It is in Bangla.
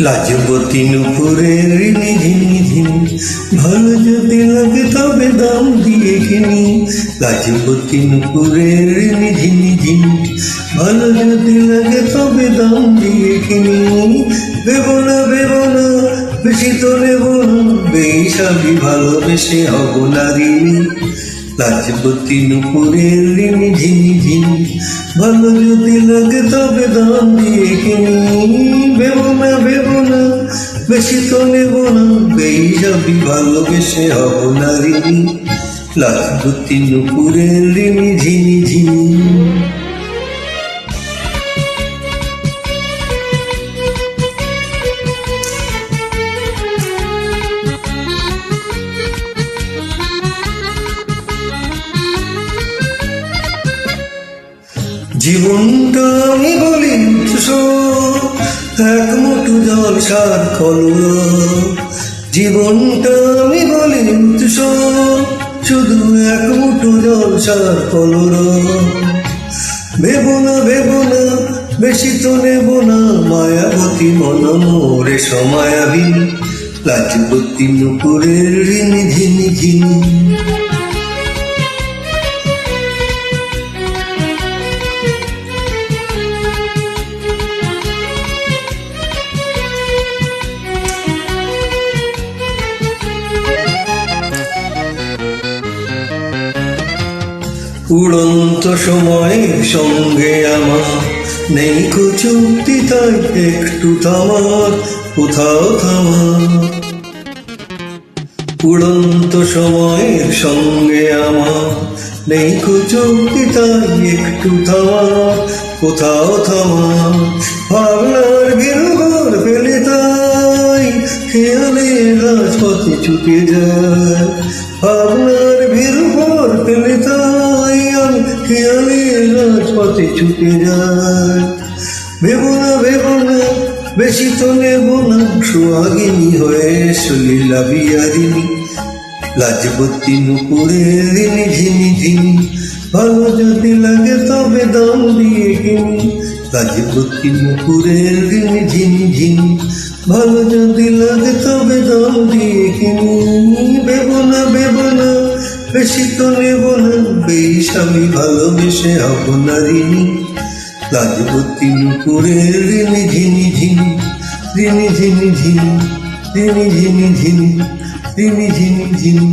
লাজবতী নুপুরের ঋণী ঝিনি ঝিনি, ভালো যদি লাগে তবে দাম দিয়ে কিনি। লাজবতী নুপুরের ঋণী ঝিনি ঝিনি, ভালো যদি লাগে তবে দাম দিয়ে কিনি। দেব না বেশি তো নেব না, বেহিসাবি ভালোবেসে হব নারিনী। লাজবতী নুপুরের ঋণী ঝিনি ঝিনি, ভালো যদি লাগে তবে দাম দিয়ে কিনি। ভেব না বেশি তো নেব না, বেহিসাবি ভালোবেসে হব নারিনী। লাজবতী নুপুরের ঋণী ঝিনি ঝিনি। জীবনটা আমি বলি এক মুঠো জল সার কলর। জীবনটা আমি বলি শুধু এক মুঠো জল সার কলর। ভেব না বেশি তো নেব না, মায়াবতী মন মোরে সমায়াবী। লাজবতী নুপুরের ঋণী ঝিনি ঝিনি। উড়ন্ত সময়ের সঙ্গে আমার নেই চুক্তি, তাই একটু থামার কোথাও থামার। উড়ন্ত সময়ের সঙ্গে আমার নেই চুক্তি, তাই একটু থামার কোথাও থামার। ভাবনার গিরঘর ফেলে তাই খেয়ালের রাজপথে ছুটে যায়। ভাবনার গিরঘর ফেলে তাই আমি খেয়ালের রাজপথে ছুটে যায়। ভেব না বেশি তো নেব না, সোহাগিনী হয়ে সলিলা বিহারিনী। লাজবতী নুপুরের ঋণী ঝিনি ঝিনি, ভালো যদি লাগে তবে দাম দিয়ে কিনি। লাজবতী নুপুরের ঋণী ঝিনি ঝিনি, ভালো যদি লাগে তবে দাম দিয়ে কিনি। ভেব না বেশি তো নেব না, বেহিসাবি ভালোবেসে হব নারিনী। লাজবতী নুপুরের ঋণী ঝিনি ঝিনি, ঋণী ঝিনি ঝিনি, ঋণী ঝিনি ঝিনি, ঋণী ঝিনি ঝিনি।